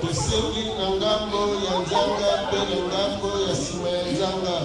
Tusengi na ngambo ya nzanga pe na ngambo ya sima ya nzanga.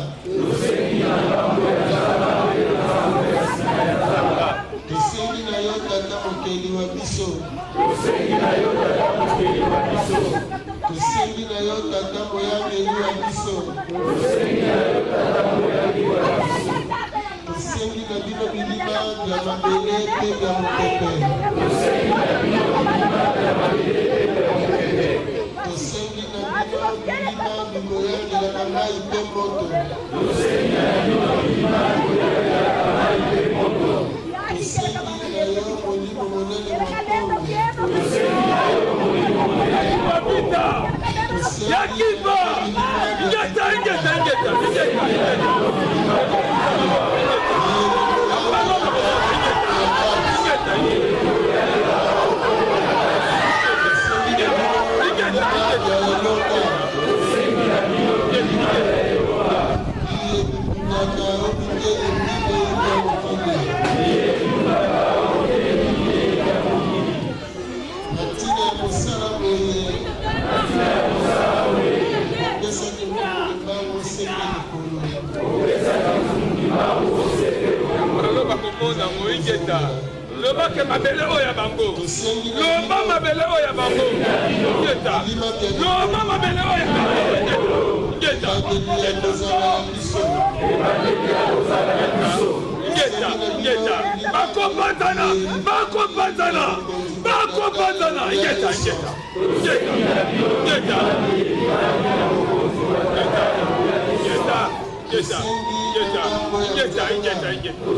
Loba ke mabele oya bango. Loba mabele oya bango. Ngeta. Loba mabele oya bango. Ngeta. Ngeta. Ngeta. Bakopatana. Bakopatana. Bakopatana. Ngeta. Ngeta. Ngeta. Ngeta. Ngeta. Ngeta.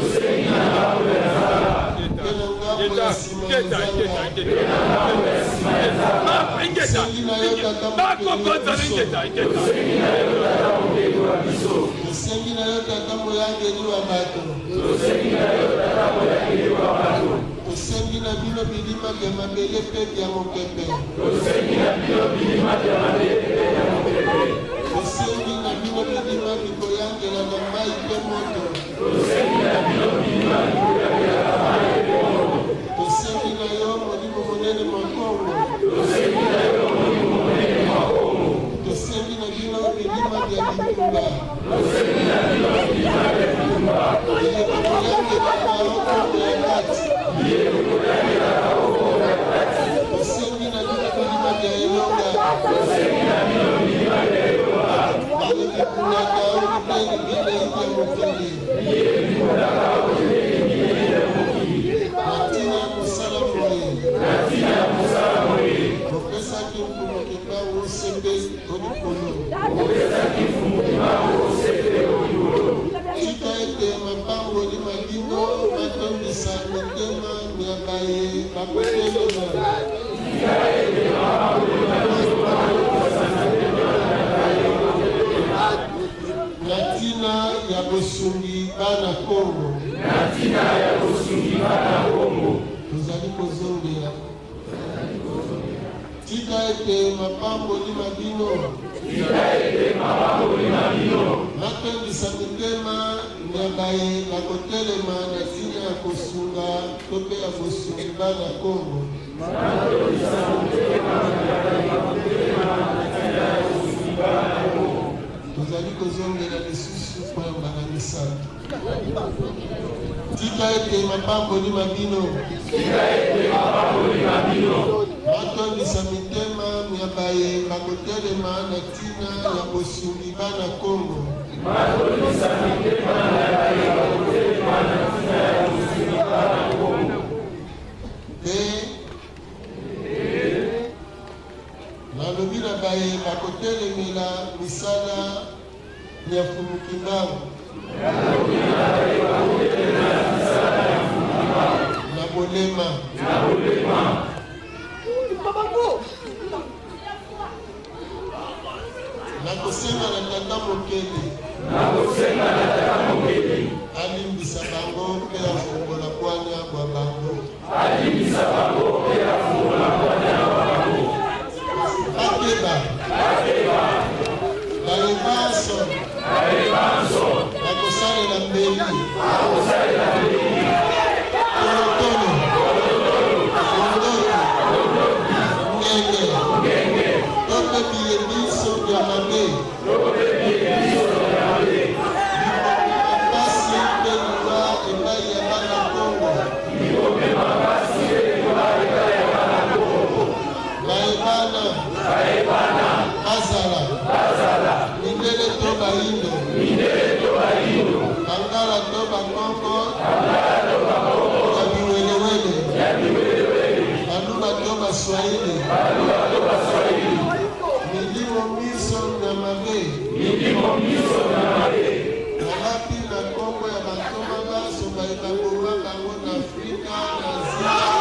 Angala toba Kongo, Aluba toba Swahili. Milimo miso na mabe. Alapi na Kongo ya Bantoma baso baikaboma bango na Afrika na Asia.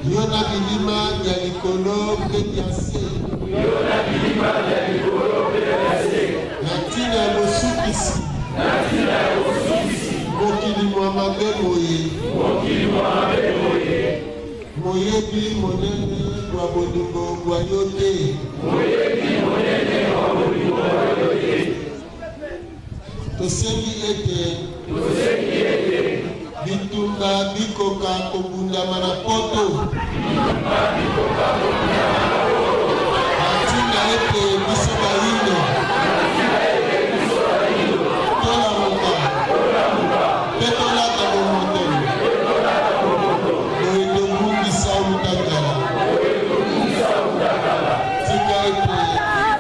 Yona bilima ya likolo pe ya se. Yona bilima ya likolo pe ya se. Natina ya mosukisi. Natina ya mosukisi. Mokili mwa mabe moye. Mokili mwa mabe moye. Moyebi monene wa bolingo wa yote. Moyebi monene wa bolingo wa yote. Tosengi ete. Tosengi ete. Bitumba bikoka kobundama na poto. Bitumba bikoka kobundama na poto. Natina ete biso bayindo. Natina ete biso bayindo. Tola muka. Tola muka. Petola kabomoto. Petola kabomoto. Oendo bungisa utakala. Oendo bungisa utakala. Tika ete.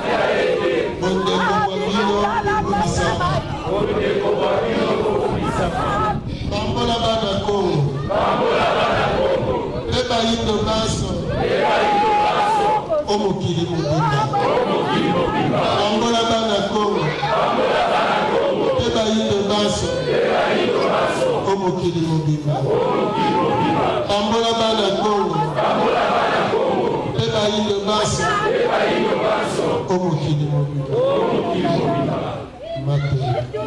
Tika ete. Bondeko kwa bino kubungisa. Bondeko kwa bino kubungisa. Bambola bana Kongo. Bambola bana Kongo. Beba yindo baso. Beba yindo baso. Omokili mobimba. Omokili mobimba. Bambola bana Kongo. Bambola bana Kongo. Beba yindo baso. Beba yindo baso. Omokili mobimba. Omokili mobimba. Bambola bana Kongo. Bambola bana Kongo. Beba yindo baso. Beba yindo baso. Omokili mobimba. Omokili mobimba. Mate.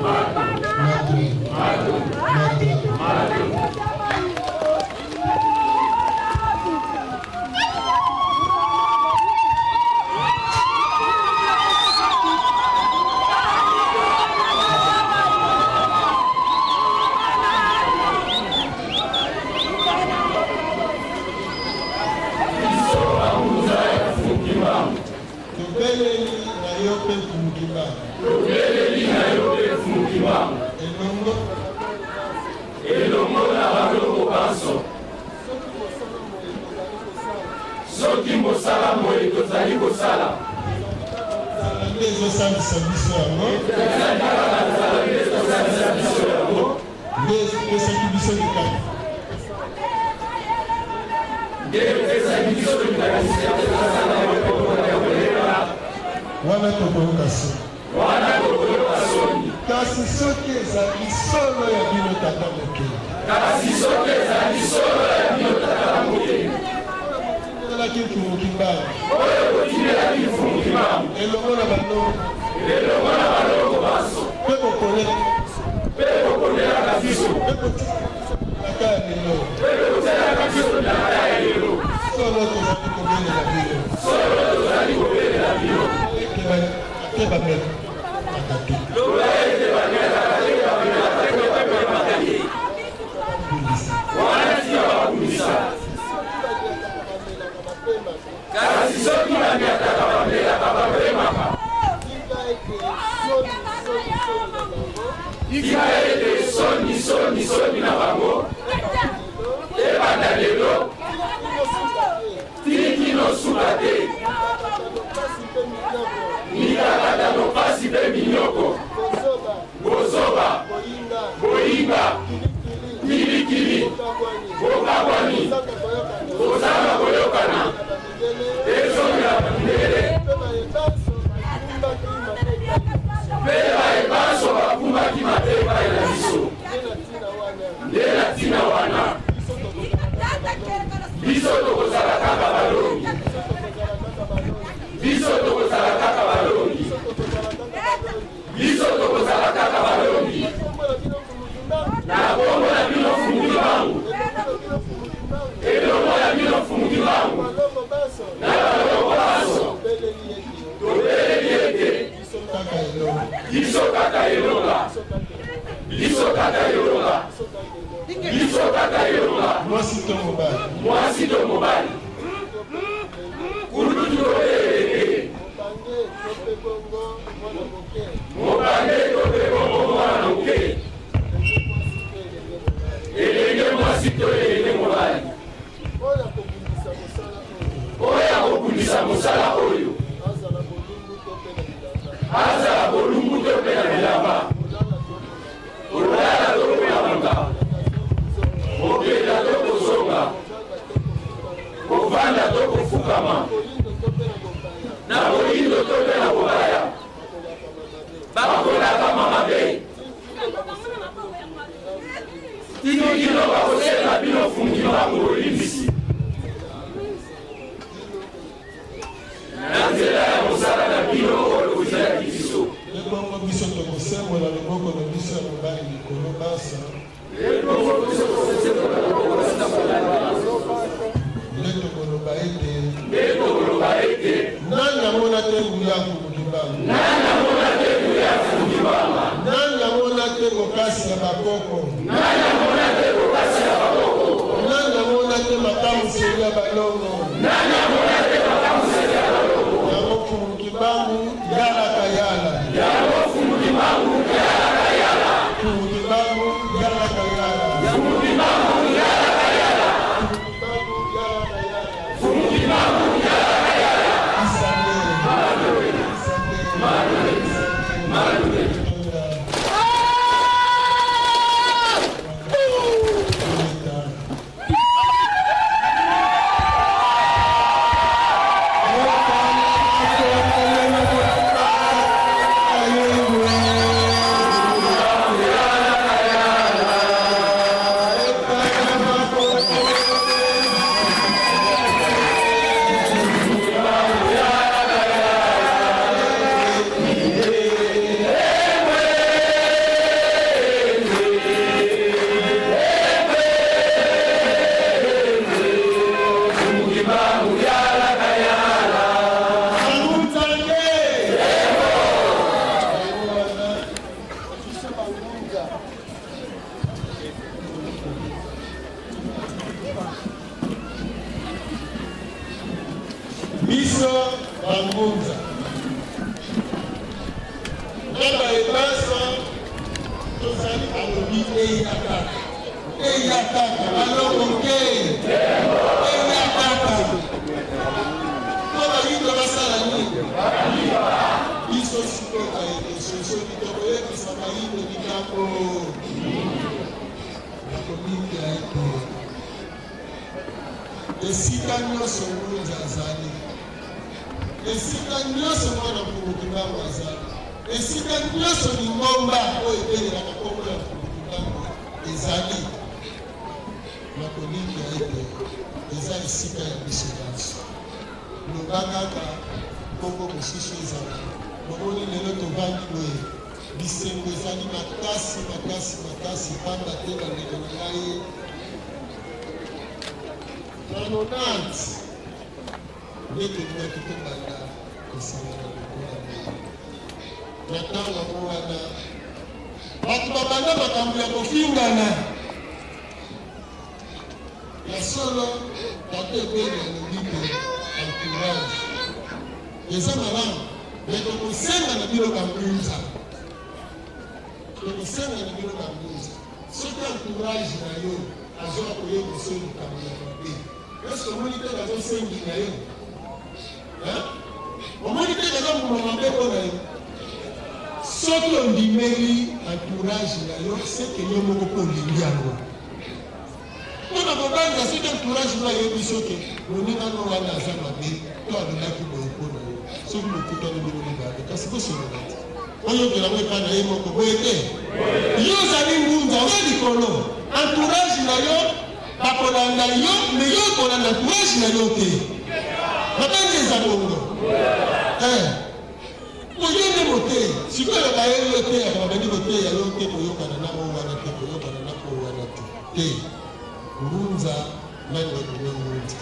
Mate. Mate. Mate. Mate. Elongo na balongo baso. Soki mosala moye tozali kosala. Nde ezosalisa biso yango. Nde esaki biso likasi. Nde esaki biso likasi. Wana tokoyoka soni. Wana tokoyoka soni. Kasi soki ezali solo ya bino tata moke. Kasi soki ezali solo ya bino tata moke. Otindelaki mfumukimbangu. Oyo otindelaki mfumukimbangu. Elongo na balongo. Elongo na balongo baso. Mpe kokolela. Mpe kokolelaka biso. Mpe kotiaka ya lelo. Mpe kotelaka biso nyaka ya lelo. Solo tozali kobelela bino. Solo tozali kobelela bino. Ake bamela. Akake. Lola ete bamela akake bamela akake bamela akake. Wana tia bakundisa. Kasi soki bamiataka bamelaka bapemaka. Tika ete soni na bango. Ebanda lelo. Tikino suka te. Mikakata no pasi pe minyoko. Bozoba. Boyinga. Kilikili. Bokabwani. Bozanga koyokana. Ezonga bandele. Peba ebaso bakumbaki mateba ela biso. Ndela tina wana. Biso tokozala kaka balongi. Biso tokozala kaka balongi. Biso tokozala kaka balongi. Na bongo na bino fumuki bangu. Elongo ya bino fumuki bangu. Na balongo baso. Tobeleli ete. Biso kaka elonga. Biso kaka elonga. Biso kaka elonga. Mwasi to mobali. Mwasi to mobali. Kulutu tobeleli. Mobange tope bongo mwana moke. Elenge mwasi to elenge mobali. Oya kobundisa mosala oyo. Azala bolumbu to pe na bilamba. Olala to pe na manga. Okenda to kosonga. Kovanda to kofukama. Na boyindo to pe na kobaya. Bakolaka mama be. Tino kino bakosela bino fungi bango olimbisi. ya mobali likolo basa nde tokoloba ete nani amona te nguya kumukimbangu nani amona te kokasi ya bakoko nani amona te makamuseli ya balongo yango kumukimbangu yalaka yala kumukimbangu yalaka yala biso bangunza naba ebasa tozali alobi eyakaka alokoke eyakaka po bayindo basala nini biso sikoyo bayedeso soki tokoyebisa bayindo bikambo nakominga ete esika nyonso ngunza azali esika nyonso mwana mfumukimbangu azali esika nyonso lingomba oyo ebelelaka kombo ya mfumukimbangu ezali nakolinga ete eza esika ya biso nyonso loba kaka kombo mosusu ezala momoni lelo tovandi boye bisengo ezali makasi pamba te bandeko na ngai Ranonant, nde tolingaki tobanda kosangana lokola na ntango yango wana bato babanda makambo ya kofingana ya solo bato ebeli alobi te entourage eza malamu me tokosenga na bino bambunza soki entourage na yo azwa koyebisa likambo ya mabe eske omoni te bazosengi na yo omoni te bazomuma mabe mpo na yo soki ondimeli entourage na yo seke yo moko mpo olingi yango mpona kobanza soki entourage na yebi soki moningano wana aza mabe to alobaki boye mpo na yo soki mokutani bino babe kasi kosolola te oyokelango epai na ye moko boye te yo ozali ngunza oza likolo entourage na yo bakolanda yo me yo kolanda entourage na yo te batangi eza bongo oyo nde motei sikoyo bayebi yo te babandi koteya yo te koyokana na o wana te koyokana na o wana te ngunza nangoe ngunza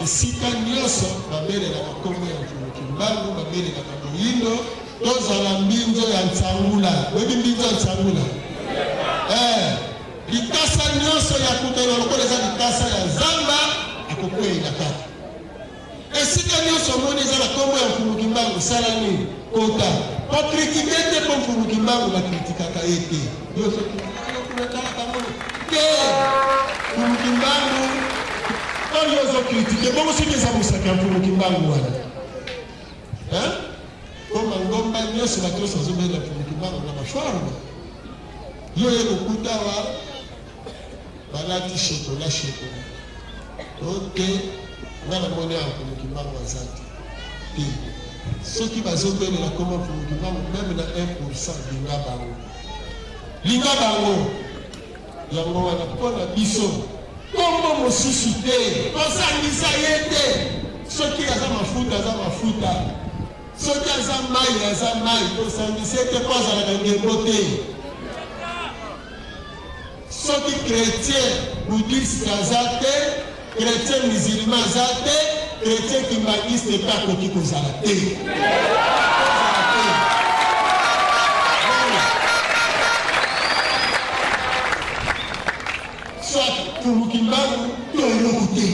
esika nyonso babelelaka kombo ya mfumukimbangu babelelaka moyindo tozala mbinzo ya ntsangula oyebi mbinzo ya ntsangula likasa nyonso ya kutana lokola eza likasa ya zamba akokweyela kaka esika nyonso omoni eza na kombo ya mfumukimbangu sala nini kota okritike te mpo mfumukimbangu bakritikaka ye te yosokunatalaka mono te mfumukimbangu oyo ozokritike bongo soki eza mosaka ya mfumukimbangu wana koma ngomba nyonso bato nyonso azobela mfumukimbangu na baforme yo ye kokutawa balati shekola ote nga namoni ya mfumukimbangu aza te soki bazobelela koma mfumukimbangu meme na 1% linga bango yango wana mpona biso kombo mosusu te kosangisa ye te soki aza mafuta soki aza mai kosangisa ye te mpo azalaka ngembo te soki chrétien bouddhiste aza te, chrétien musulman aza te, chrétien kimbaniste mpe akoki kozala te. Soit Fumukimbangu to eloko te.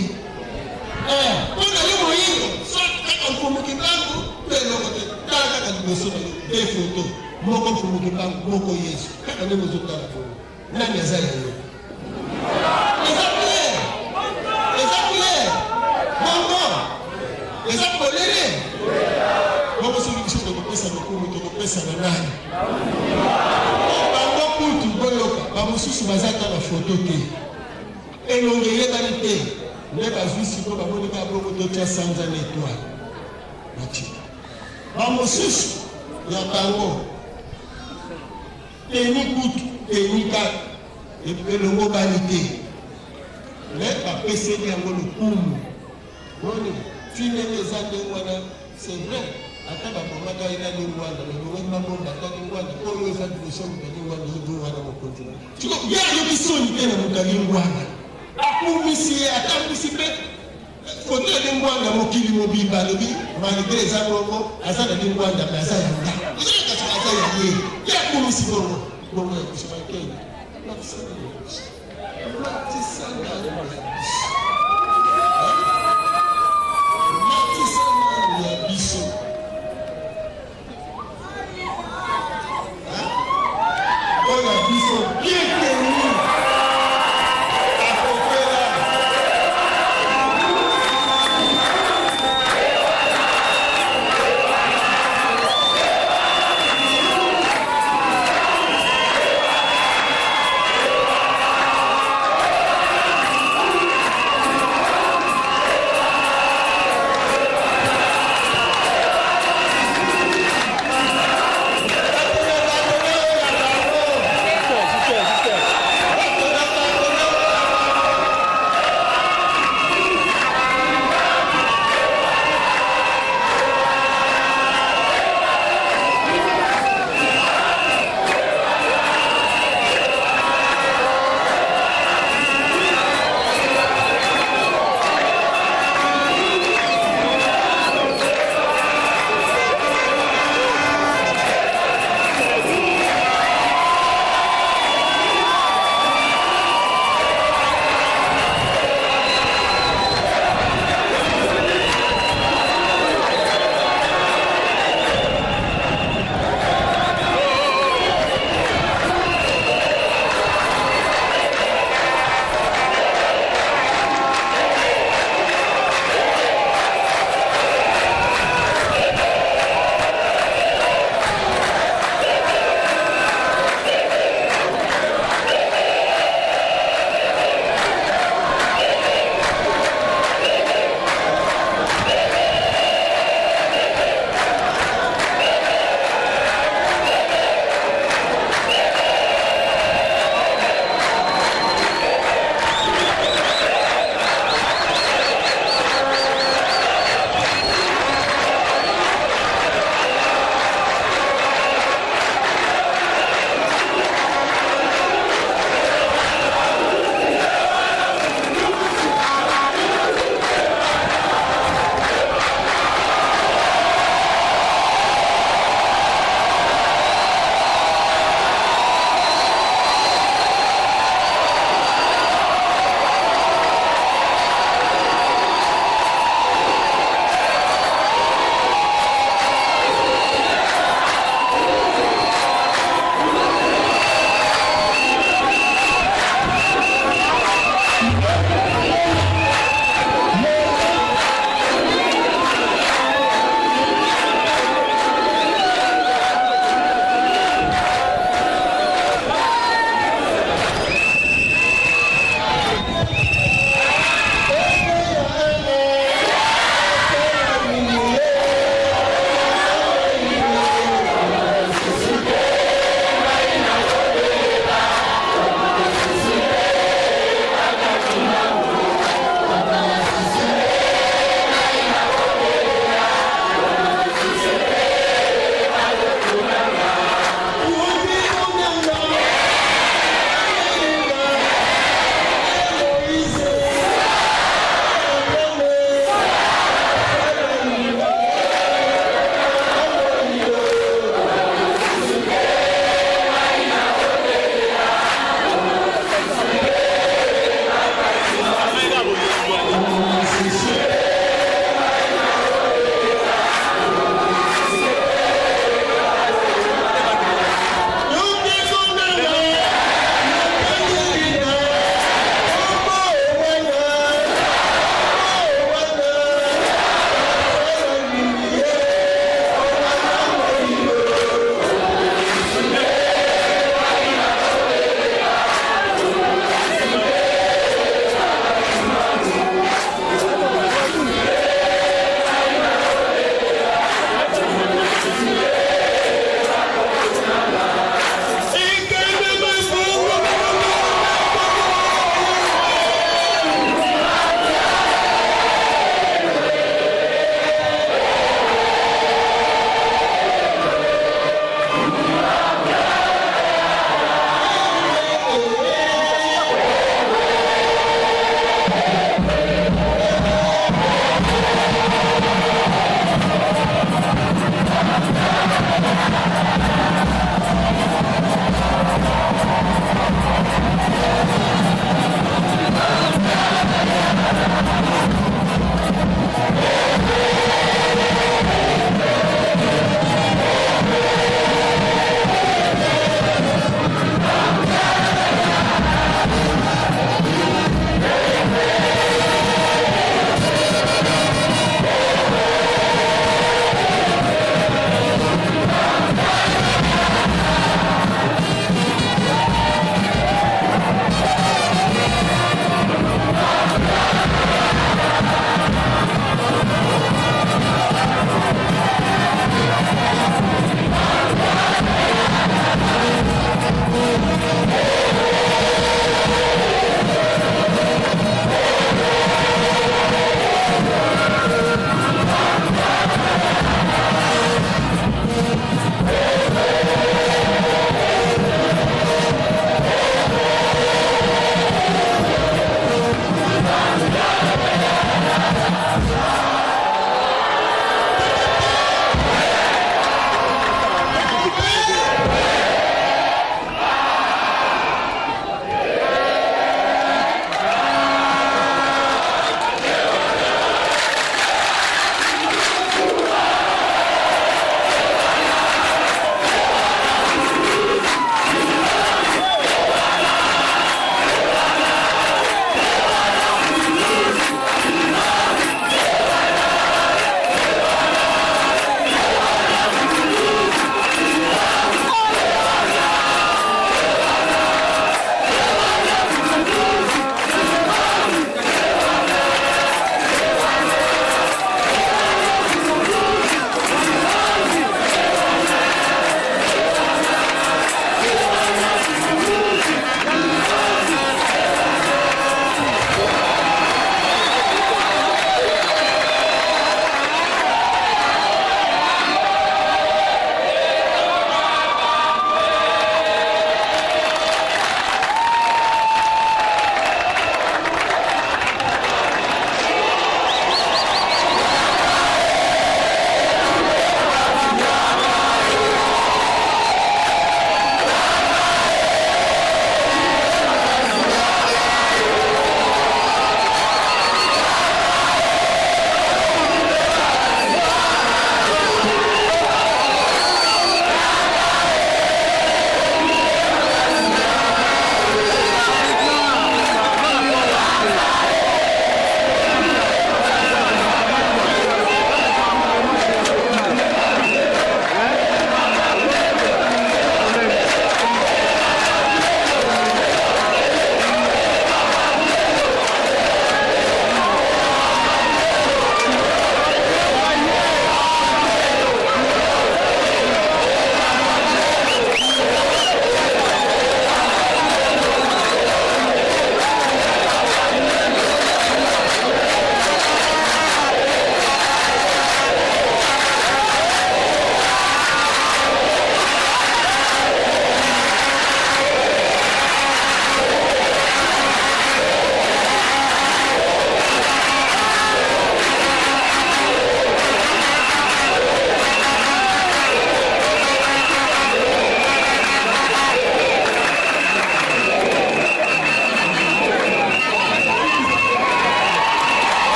Mpona yo moyindo, soit kaka Fumukimbangu to eloko te. Tala kaka liboso na yo, de foto. Moko Fumukimbangu, moko Yesu. Kaka nde bozotala bongo. Nani aza ya yo? Eza clair. Eza clair. Bongo. Eza polele. Bongo soki biso tokopesa lokumu, tokopesa na nani? Bango kutu boyoka, bamosusu baza kaka foto te. Elonge yebani te. Nde bazwi siko bamoni kaka bongo totya sanza na étoile. Batika. Bamosusu ya bango. Teni kutu, teni kaka. Elongo bani te. Mais bapeseli yango lokumu. Boni, finenge eza ndenge wana, c'est vrai. Ata babomaka ina lingwanda, babomaki mabomba ata lingwanda, oyo eza liboso moto lingwanda oyo wana mokonzi. Tiko ya yoki soni te na moto lingwanda. Akumisi ye atambisi mpe foto ya lingwanda mokili mobimba alobi malgré eza bongo aza na lingwanda mpe aza ya nga. Ozali kasi aza ya ye. Ya akumisi bongo. Bongo ya biso bakenya. Matisana ya biso. Matisana ya biso. Matisana ya biso. Oya biso bien tenu.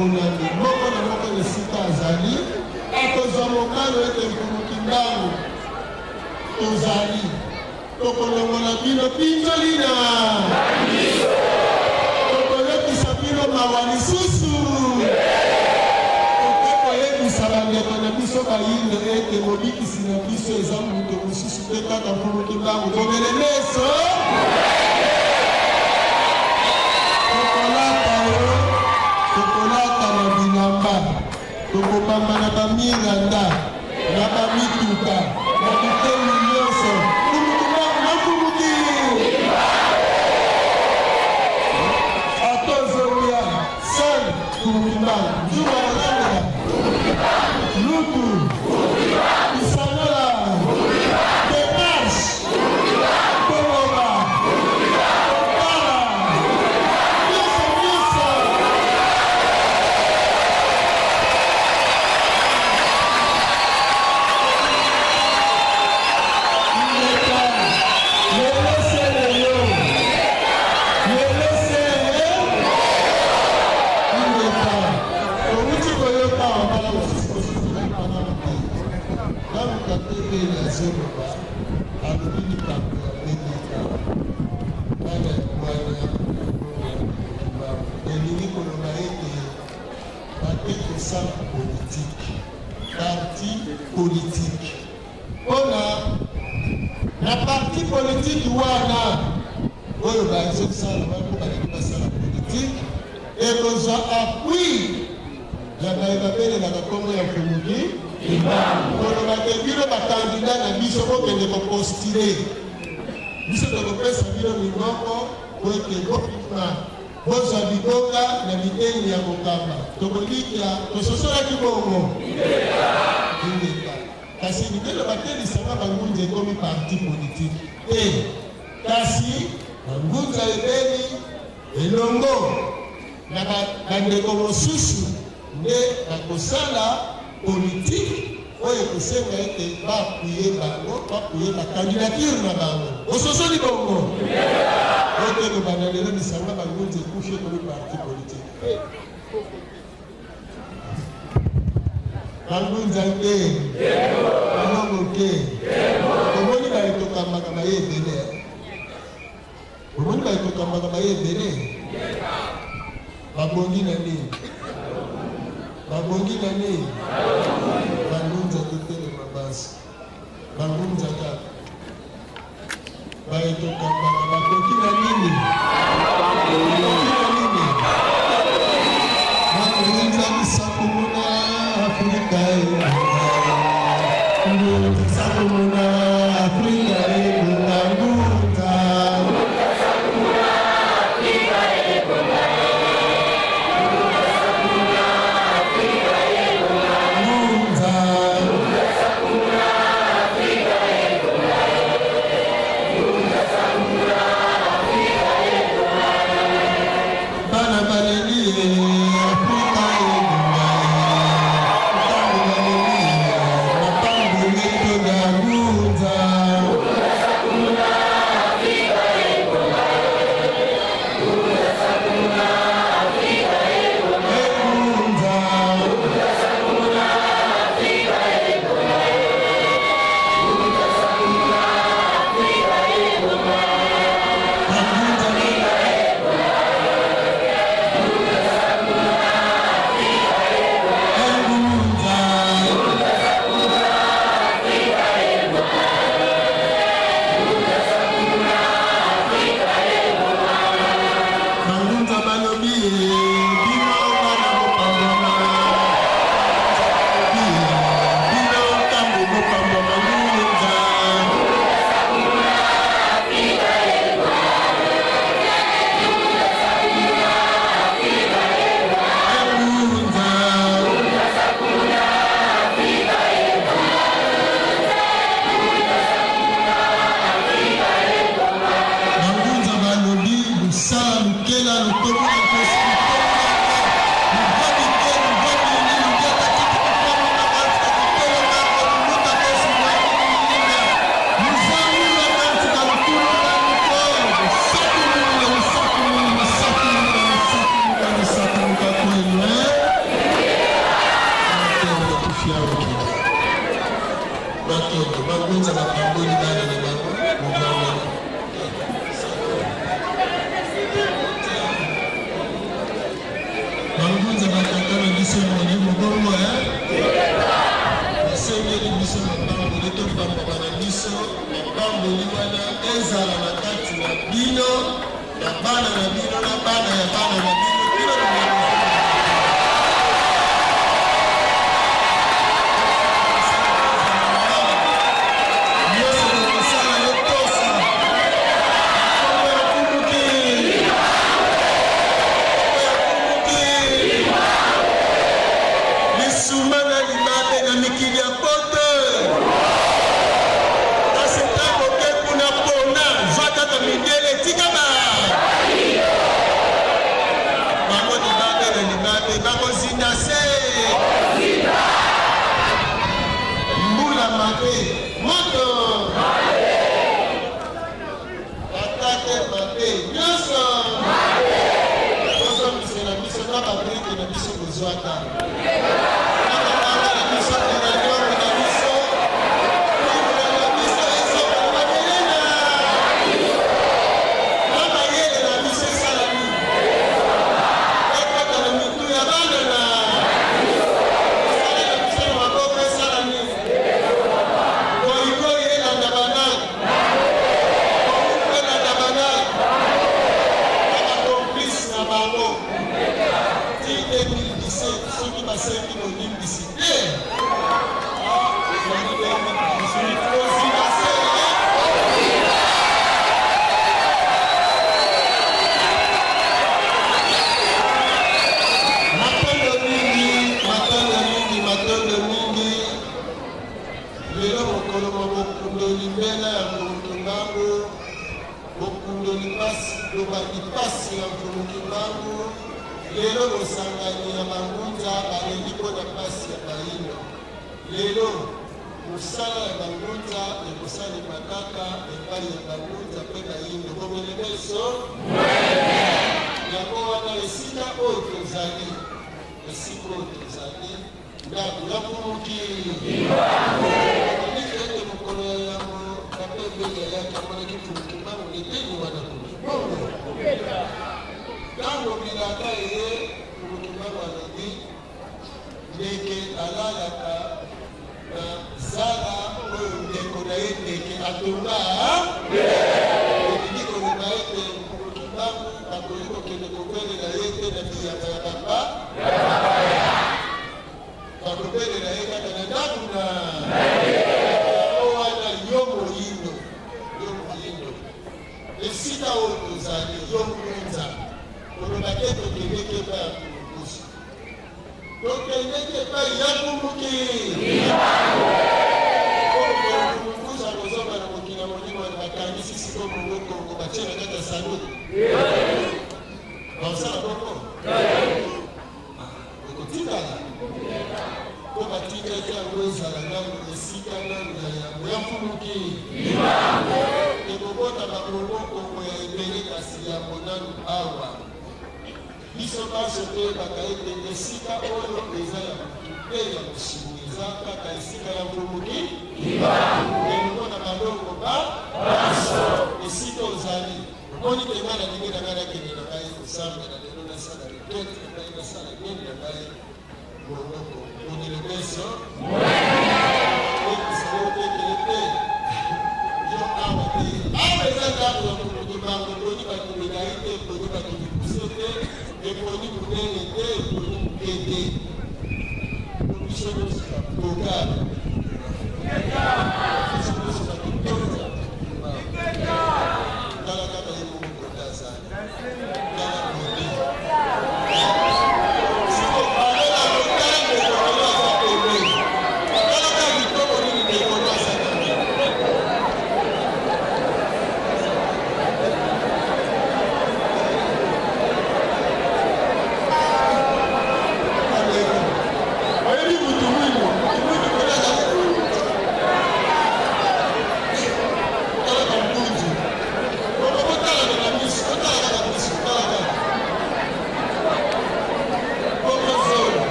monami moko na moko na esika azali akozwa mokano ete nkuluki mbangu tozali tokolongola bino pinzolina tokolekisa bino mawa lisusu tokoyebisa bandeko na biso bayinde ete mobikisi na biso eza moto mosusu te kaka nkuluki mbangu tomele meso tokolata na bilamba tokopamba na baminganda na bamituka na biteni nyonso nakumuki atozolia san kumukimba njuba yalandela lutu isanola demarche koloba politique. La partie politique wana oyo bazo sala basala politique et besoin appui ya baebapele na bakongo ya Kumuki kono bakebilo bakandidat na biso kokende kopostule biso tokopesa bino mimoko koete bokima bozwa biboka na biteni ya kokamba tokolikia tososolaki bongo kasi bitelo batelisanga bangunza ekomi parti politique kasi bangunza ebeli elongo na bandeko mosusu nde bakosala politike oyo kosenga ete bapuye bango bapuye bakandidature na bango ososoli bongo oteko banda lelo bisanga bangunza ekufi ekomi parti politique bangunza te elongo te omoni baetokambaka baye ebele omoni baetokambaka baye ebele babongi na nini bangunza tetelema basi bangunza kaka baetokambaka bakoki na nini bangunza bisakomona Afrika sakomona Afrika bangunza Ooh. bangunza bapamboli bana na bango mobamba bangunza batata na biso moni mobongo basengeli biso mabamboli topamba bana biso mabamboli wana ezala na kati na bino ya bana na bino na bana ya bana na bino bino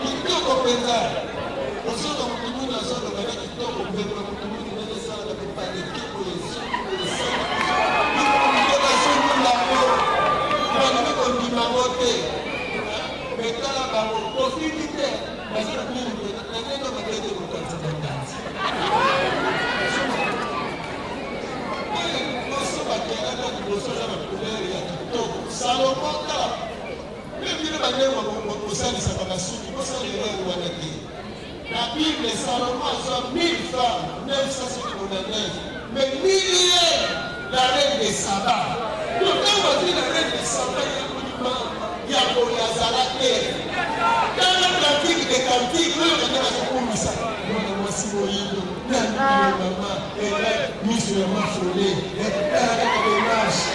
kitoko penza osoka mutumuni azoka bana kitoko mpenza mutumuni nene sala da kupale kiko yesu kitoko somo la mo bana ko ndima mote betala bango posibilité basala kuni nene matete ko kanza kanza osoka kera da bosoza na couleur ya kitoko Salomon kala Bible banema kosalisa bakasuki kosalela wana te. La Bible Salomon a 1000 femmes, 969, mais milliers la reine de Saba. Donc quand on dit la reine de Saba, il y a pour Yazala terre. Dans le cantique des cantiques, on a dit ça. Moi si vous voyez, maman, elle a mis sur ma folie, elle a des marches,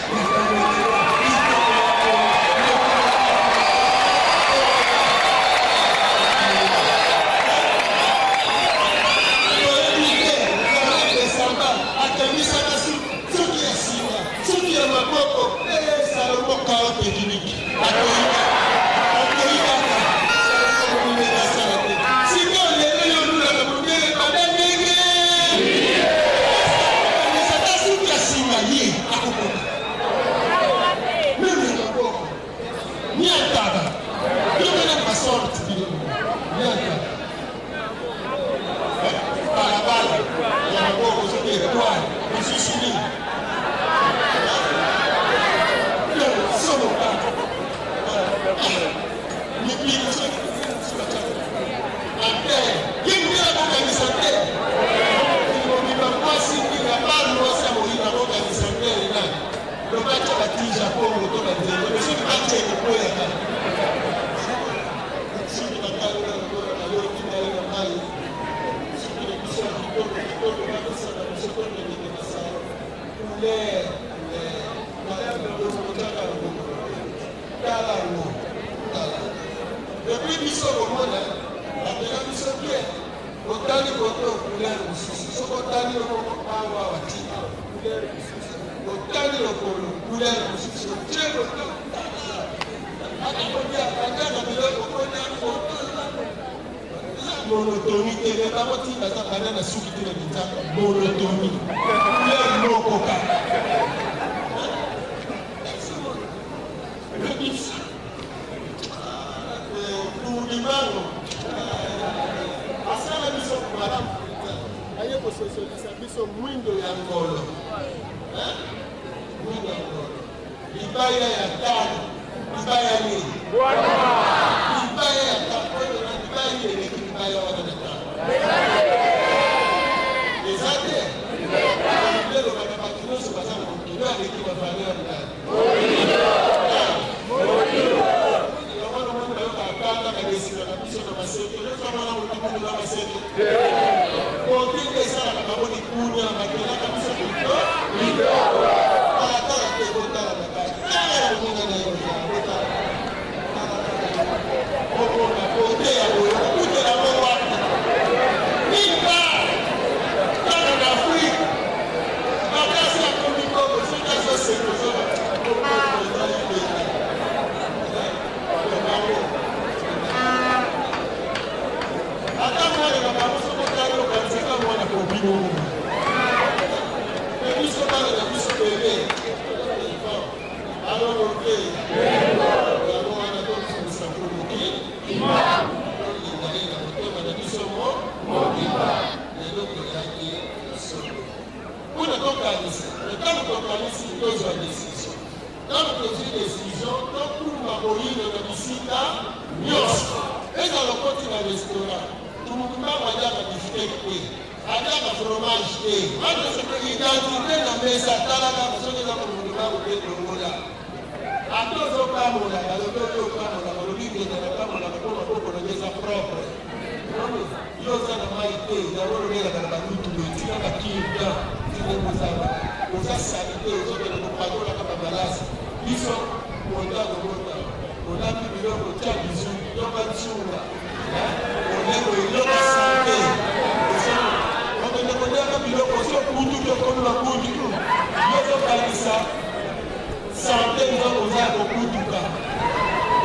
santé nous a posé à beaucoup de cas.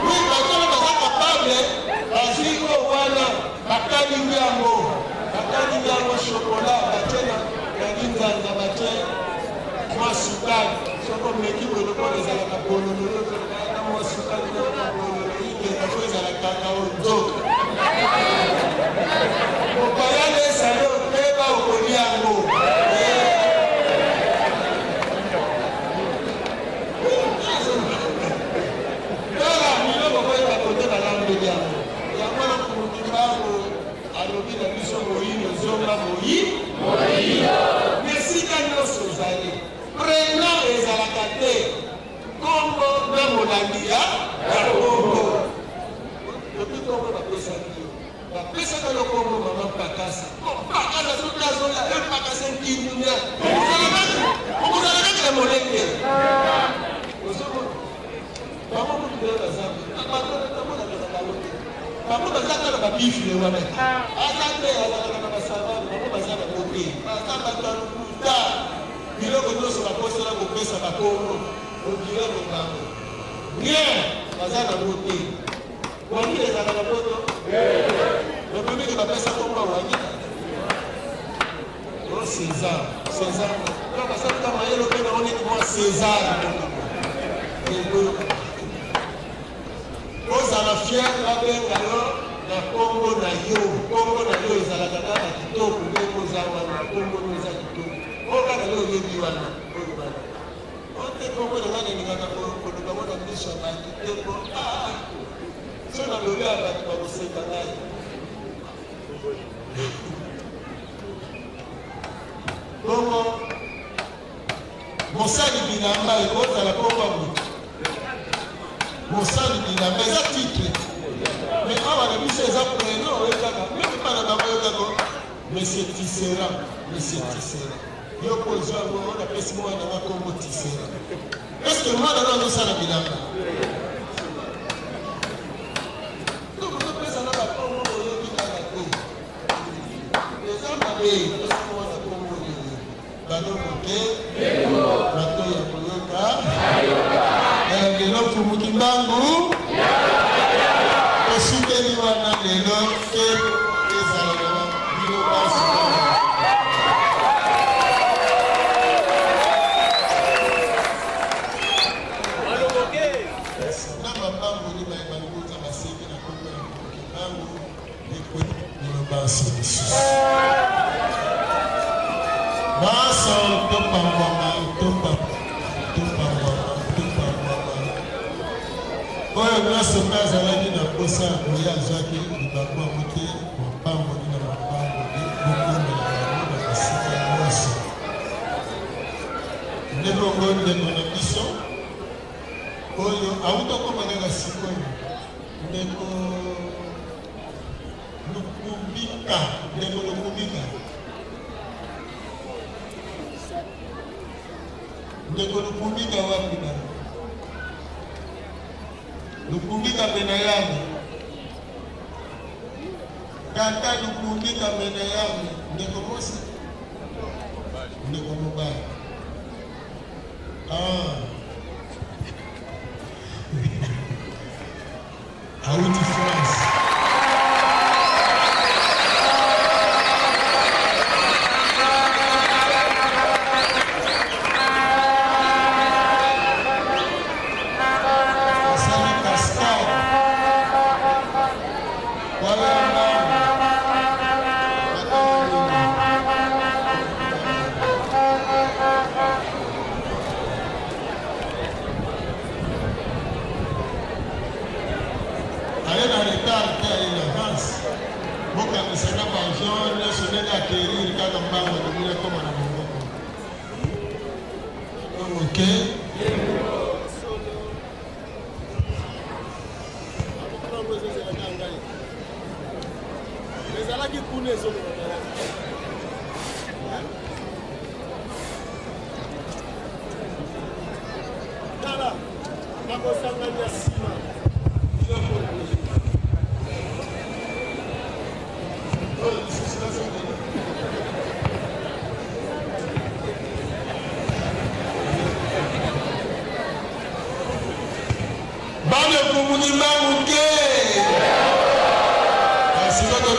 Oui, parce que nous sommes capables bakali chocolat batena na batena moi sukali soko meki bolo ko ezalaka bololo na moi sukali na bololo ikenda ko ezalaka kaozo okayale salo peba okoliango alobi na biso moyino zonga moyino mesika nyonso ozali prena ezalaka te kombo na molandi ya kombo lobi kombo bapesaka yo kombo mama pakasa pakasa soki azoya e pakasa nkinunia okozalakaka na molenge bango mokidela bazambi bango bazaka na babifile wana aza te azalaka na basavane bango baza na bote baza bato ya lokuta biloko nyonso bakosela kopesa bakombo okila mobango rien baza na bote wangile ezalaka na poto bapemiki bapesa kombo wangila o césar ka basalaka mayelo mpe na oneti mwa césar ozala fier babenga yo na kombo na yo ezalaka kaka kitoko ndenge oza wana kombo no eza kitoko o kaka yo oyebi wana ote kombo na wana elingaka koluka mona miso ya bato tembo so nalobi ya bato bakoseka ngai kombo mosali bilamba ekozala kombo ya moto mosali bilamba eza titre mais awa na biso eza prénom oyekaka meme mpa na bango oyekako monsieur tisera yo kozwa yango napesi mwana nga kombo tisera estce mwana no azosala bilamba topesana bakombo oyebi kaka te eza mabe tosakowana kombo oyo bano moke bato ya koyoka lelo fumuki mbangu osukeli wana lelo te ezalaka bino basi na bambangu ni bayebalikuta baseki na kombo ya fumuki mbangu ekweni bino basi lisusu basa topambwama oyo nyonso mpe azalaki na posa ya koya azwaki libaku yango te mapamboli na mapamboli bokomela bango na bisika nyonso nde bongo ndeko na biso oyo awuta okoma kaka sikoyo ndeko lukumbika ndeko lukumbika wapi bana lukumbika pena yangu kaka lukumbika pena yangu ndeko mosi ndeko mobali auti France Bale kumuni mangu ke. Siko to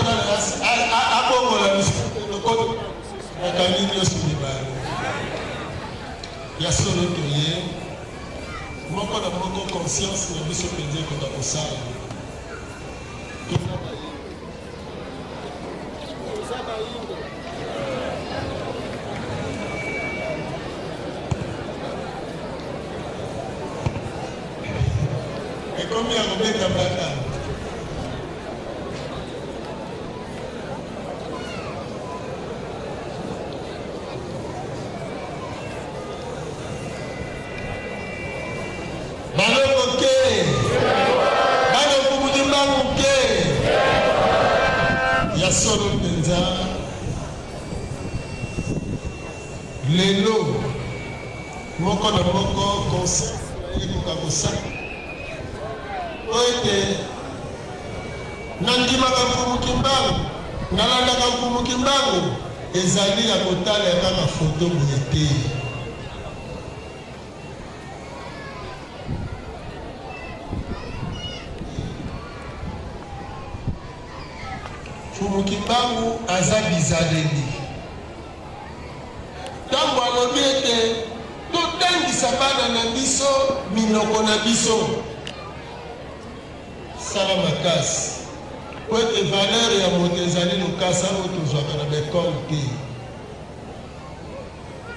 bakangi nyonso mibale ya solo toye moko na moko conscience na biso mpenza ekoka kosala ekomi ya kobeta bata solo mpenza lelo moko na moko conseil ekoka kosala po ete nandimaka mfumuki mbangu nalandaka mfumuki mbangu ezali ya kotala ya kaka foto boye te mfumuki mbangu aza bizaleli ntango alobi ete totangisa bana na biso minoko na biso sala makasi po ete valeur ya moto ezali lokasa oyo tozwaka na bekole te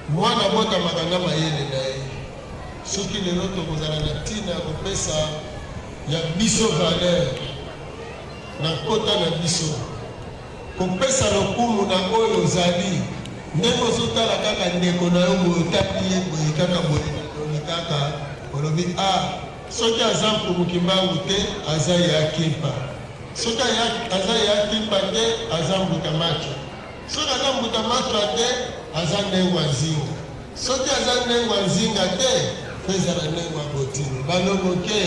mwana botamaka na mayele na ye soki lelo tokozala na ntina ya kopesa ya biso valeur na kota na biso kopesa lokumu na oyo ozali ndenge ozotala kaka ndeko na yo boye otali ye boye kaka boye olobi kaka olobi soki aza mfumuki mbangu te aza ya kimpa soki aza ya kimpa te aza mbuta macho soki aza mbuta macho te aza ndengwa nzinga soki aza ndengwa nzinga te ezala ndengwa botini balongoke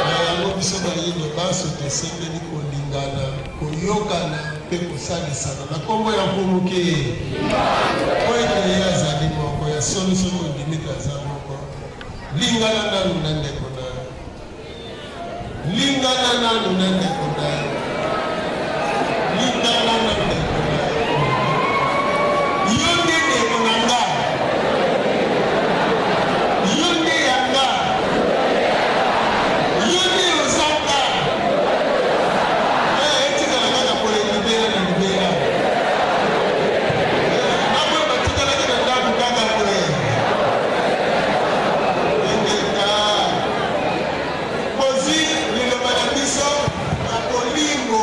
na yango biso bayino baso tosengeli kolingana koyokana mpe kosalisana na nkombo ya mfumuki po ete ye azali moko ya solo soki odimite aza moko lingana nanu na ndeko nayo lingana nanu na ndeko nayo lingana na ndeko nayo yo nde ndeko na nga yo nde yanga yo nde ozanga etikala kaka pole libera na libera naboye batikalaki na ndako kaka boye engeka kozi liloba na biso na kolingo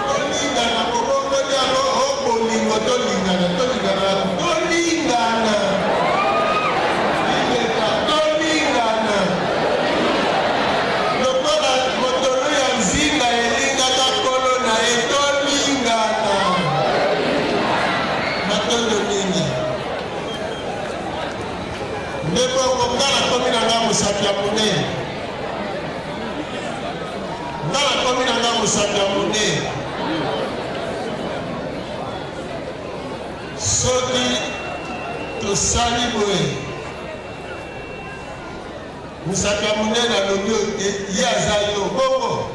tolingana kobongoli yango okolingo tolingana tolingana tolingana engeka tolingana lokola motolo ya nzinga elingaka kolo na ye tolingana matondo mingi nde bongo ngala komi na nga mosapi ya monene ngala komi na nga mosapi ya monene soki tosali boye mosapi ya monene alobi ye aza yo bongo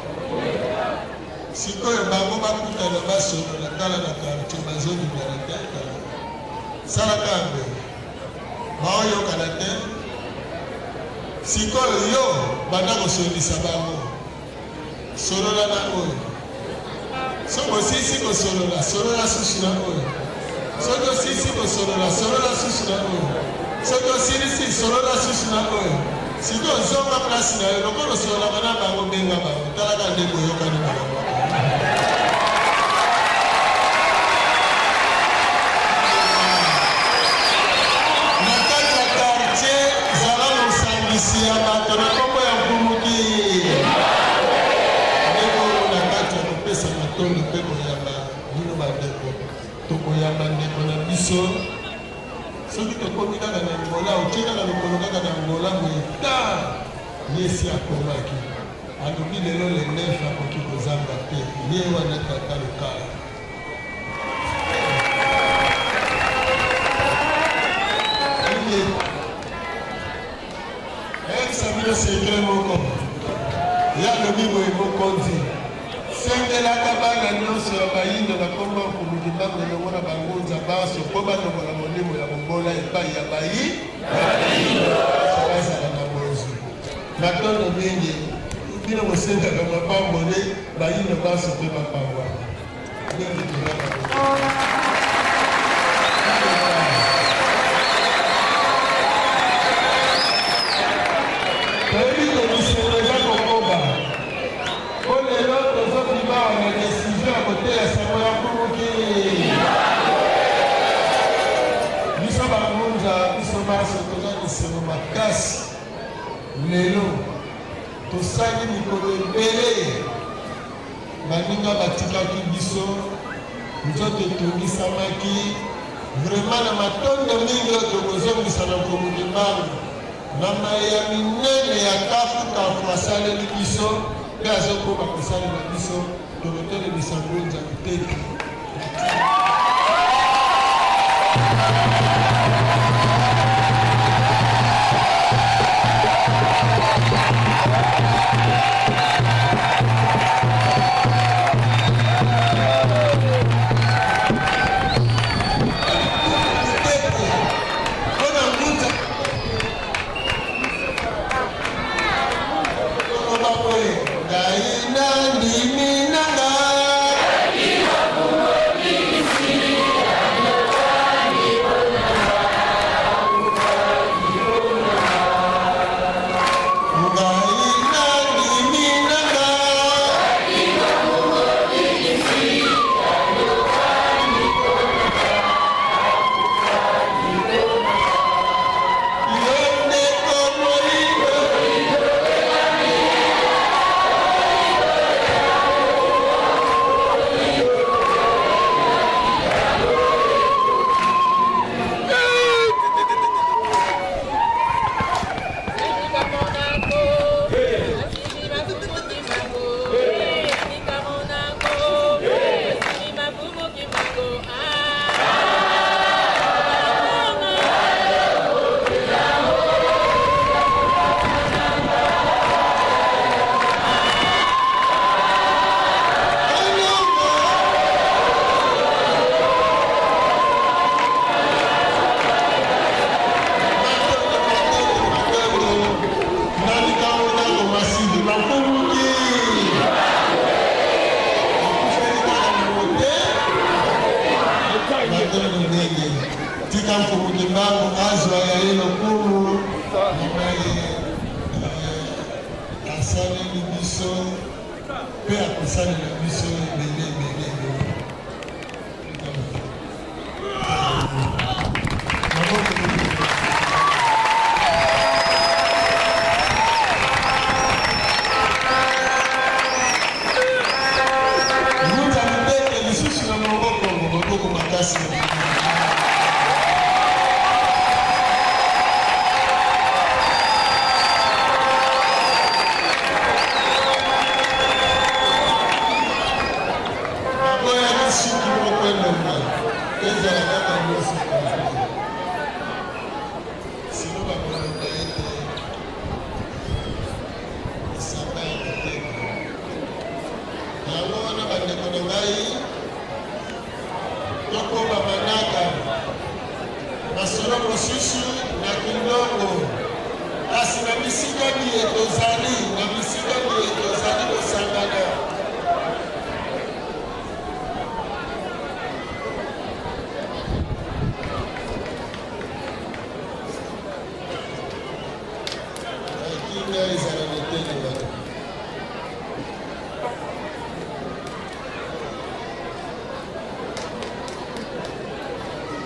sikoyo bango bakutana basolola tala na kartie bazolingana te salaka yango baoyokana te sikoyo yo banda kosolisa bango solola na oyo soki osisi kosolola solola susu na oyo soki osisi kosolola solola susu na oyo soki osilisi solola susu na oyo sikoyo ozonga place na yo lokola osololaka na bango benga bango talaka ndenge oyokani na bango na kati ya quartier zala mosangisi ya bato na nkombo ya mfumuki ndeko na kati ya kopesa matondo mpe koyamba bino bandeko tokoyamba ndeko na biso soki tokomi kaka na ngola otie kaka lokolo kaka na ngola boye ta yesi akomaki alobi lelo le 9 akoki kozanga te ye wana tata lokala ekisa bino sekre moko ya lobi boye mokonzi sengelaka bana nyonso ya bayindo bakoma komukimbango elongo na bangunza baso mpo banongola molimo ya bobola epai ya bazala na bozwi matondo mingi bino bosengaka mapambo nde bayindo baso mpe bapangwana toyebi komiselo eza kokoba po lelo tozobima na desizio ya koteya sango ya nkumuki biso bangunza biso baso toza liselo makasi lelo tosali mikolo ebele baninga batikaki biso nzoto etongisamaki vraimen na matondo mingi oyo tokozongisa na komukimbango na maya minene ya kafukafu asaleli biso mpe azokoka kosalela biso tokotelebisa ngunza kuteki tika mkomukimbango azwa ya lelo kulu asaleli biso mpe akosalela biso ebele.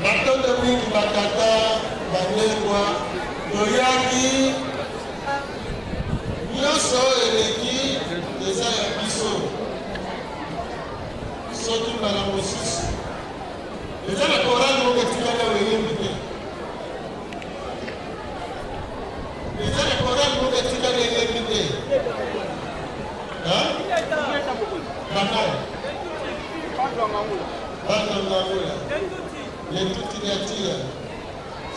Matondo mingi batata banengwa toyaki nyonso eleki eza ya biso soki mbala mosusu eza na korani moko etikala oyembi te eza na korani moko etikala oyembi te banani bandangangula letutiniatia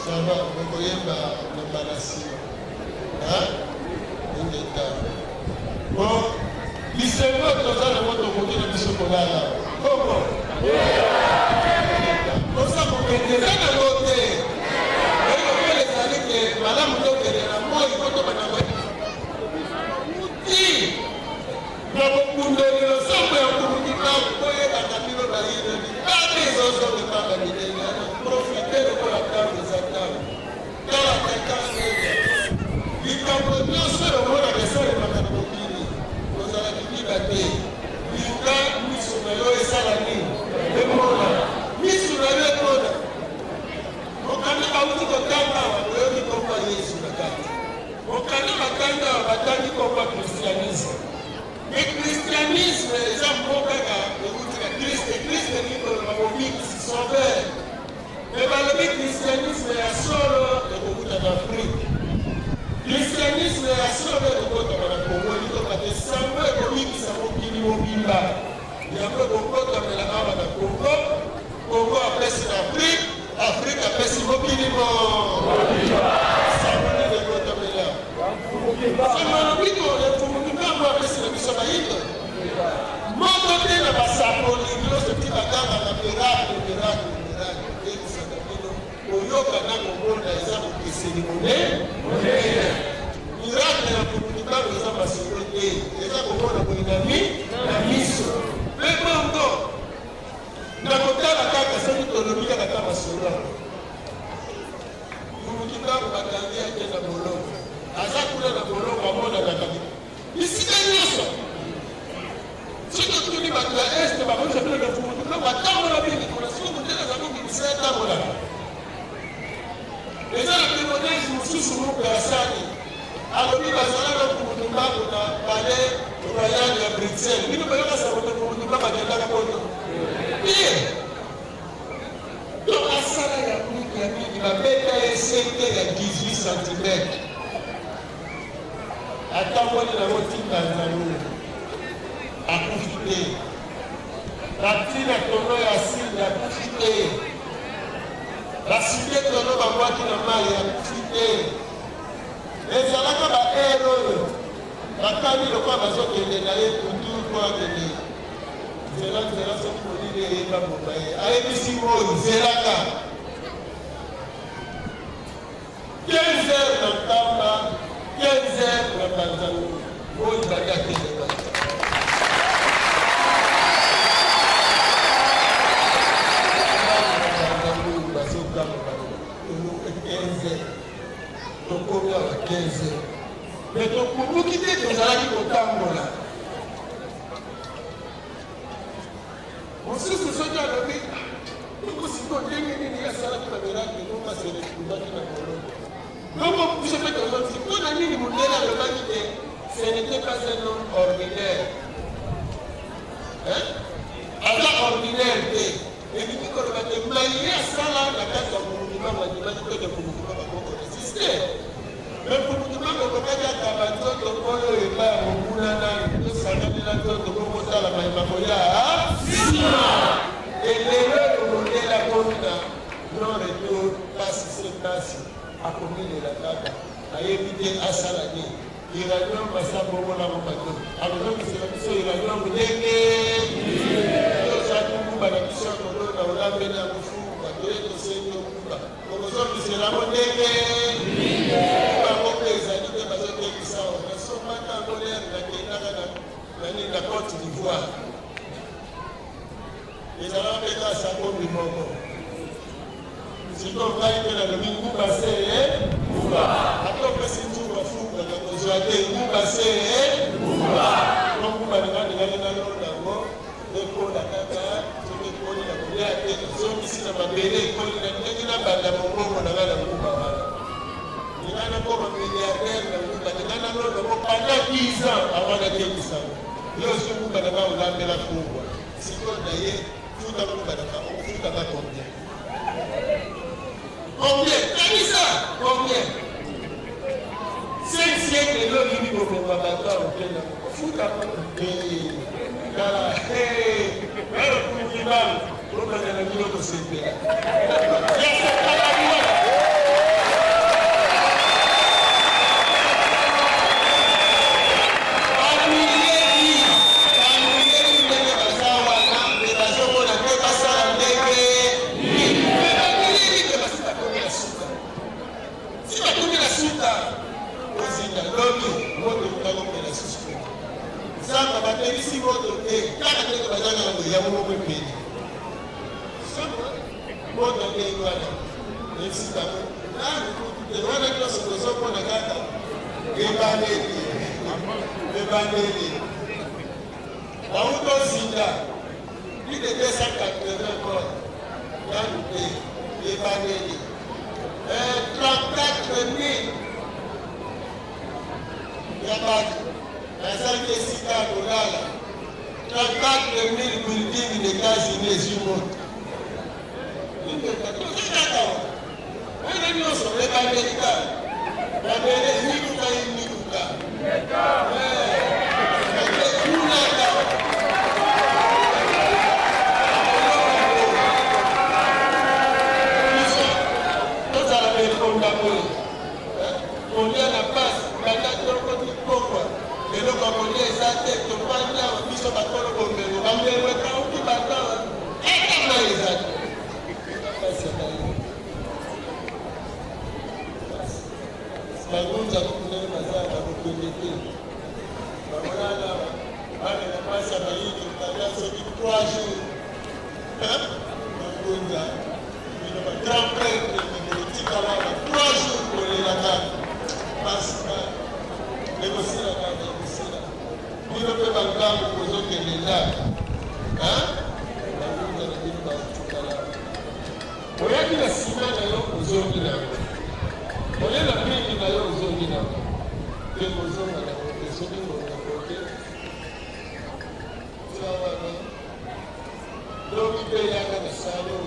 sava okoyemba na banasima ingeta bon lisengo toza na moto moki ngala koko kosa kokendeza na lote oyo pele ezali ke malamu tokende na moi kotoba na muti na kokundolelo sambo ya komutika koyebaka bino na yino likate ezozongekaka minene profite lokola ntango eza ntango tala kakase likambo nyonso omonaka esalemaka na mokili kozala kibika te linga miso na yo esala nini emona miso na yo emona mokanda bauti kotanga oyoki komba yesu na kati mokanda bakanda batangi komba kristianisme me kristianisme eza mbokaka eutika kriste nikoloba bobikisi sauveur me balobi kristianisme ya solo ekokuta na afrike kristianisme ya solo ekokotama na kongo litoka te sango ekobikisa mokili mobimba yango ekokotamela awa na kongo kongo apesi na afrike afrike apesi mokili sango nini ekotamela samalobiko efumukikambo apesi na biso bayito moko te na basakoli nyonso ti bakanga na miracle ekisaka bino koyoka na komona eza mokeseni monene miracle na komunikango eza masolo te eza komona boyinami na miso mpe bongo na kotala kaka soki tolobi kaka ta masolo komunikango bakangi ake na boloko aza kuna na boloko amonaka bisika nyonso soki otuni bato ya este bakoza biloko komunikango batambola mingi kona soki motela azango bibisa etambolaka eza na témoignage mosusu moko ya sani alobi bazalaka komunikango na pale royal ya bruxelles bino bayokasa kote komunikango bakendaka poto ie to asala ya mingi babeta esete ya 18 cm atamboli nango tinda nzango akufi te batina tono ya sinde akufi te basinde tono babwaki na mai akufi te ezalaka baere oyo bakani lokwa bazokende na ye kutu po akende nzela soki molili eyeba moba ye ayebisi moi zelaka 15 heures na nkamba 15 heures na banzango moi bali akeleka tokomi awa 15 me tokuluki te tozalaki kotambola mosusu soki alobi tokosiko ndenge nini asalaki na miracle nomaselekubaki na koloko nongo biso mpe tozoti mpona nini mondele alobaki te ce n'était pas un homme ordinaire aza ordinaire te elingi koloba te mai ye asala na kati ya komukima bandimaki tote komukima bakoko resiste me komukima kokokaki akaba nzoto oyo eba ya mokuna nani tosanganela nzoto kokotala mayeba koya nsima elelo komondela komina non retour pasi se pasi akomilela kaka ayebi te asala nini iranium basa bomonango bato akozokisela biso iranium ndenge tosakumbuba na biso ya kolo na olambeli ya mofumu batoye tosengi okumba okozokiselango ndenge bango mpe ezali te bazotekisa o nasomaka yango lere nakendaka na cote d'ivoire ezalaka mpe kasa kombi moko siko ngai mpe nalobi nguba se ata opesi nzungu afungaka kozwa te nguba se nguba ninganingai nalondango ekola kaka soki ekoli na kolia te zongisi na mabele ekoli na ndenge na banda mobongo na ngai na nguba wana ningai nakoma milliardaire na nguba ningai nalondango panda 10 ans avant natekisango yo so nguba na ngai olambela fungwa sikoyo na ye futa nguba na ngai ofutaka combien combien kanisa combien 5 siècles elobini komema bato aokenda futa kala oyo kumukibalo olobangana bino kosepela bamileli ndenge baza wana moto kaka ndenge bazanga na boyamo moko epeni moto ndenge wana esika wana nyonso tozomona kaka ebandeli bautozinda ide 280 corps nanu te ebandeli 34 000 ya bato nazalaki esika ya kolala 34 000 building d'États-Unis ezwi moto wana nyonso ebandeli kaka babele mituka mituka kolia na pasi batatorokoti pokwa eloko kolia eza te topandi awa biso bakolo bomengo bamengo ekauki batawa ekama eza te bagunza kukunene bazala bakokende te bamonana bana na pasi ya bayiki balia soki 3 jours bagunza bino bagrand prêtre etika wana 3 jours kolela kaka pasika ekosila kaka ekosila bino mpe bangambo kozokende ndaka bagunza na bino batukala oyaki na nsima na yo ozongi nango olela mingi na yo ozongi nango mpe kozonga na kote soki ngonga kote tia wana lobi mpe yaka na salo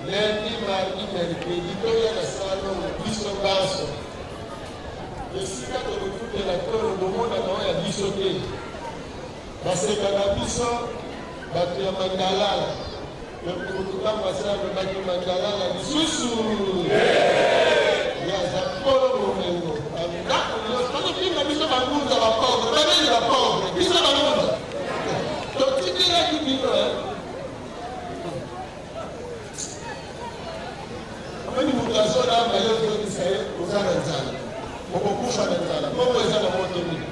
lundi, mardi, mercredi, toya na salon biso baso. Esika tokutela tolo bomona na oya biso te. Baseka na biso bato ya Mandalala. Yokutukamba sana baki Mandalala lisusu. Ya za polo momengo. Amdako yo tono pinga biso bangunza ba pauvre, banani ba pauvre. Biso bangunza. Tokitela kibino Mweni mutazona hapa leo kwa Israeli uzana nzala. Mokokufa na nzala. Mungu ezana moto mimi.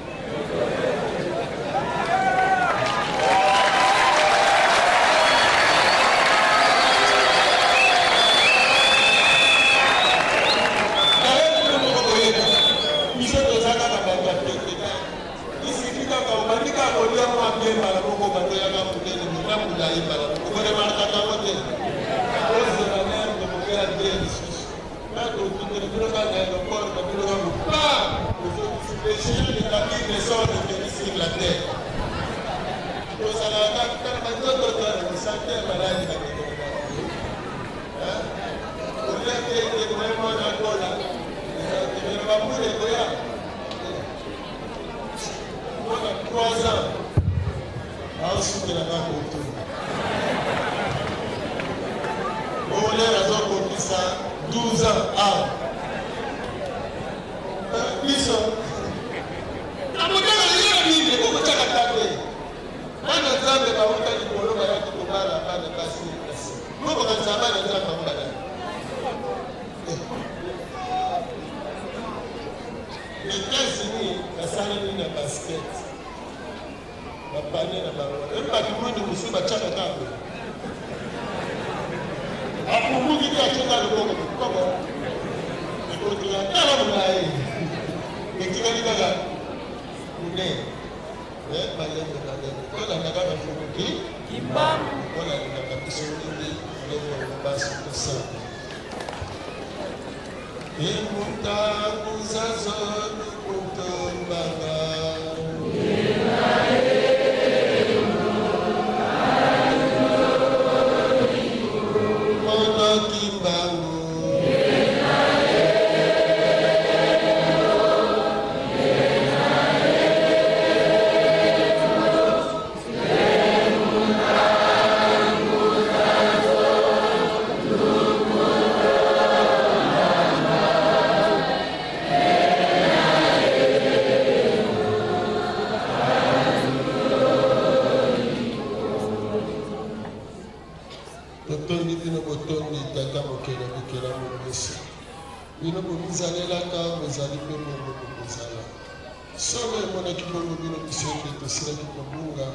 solo emonaki bongo bino biso ete tosilaki kobunga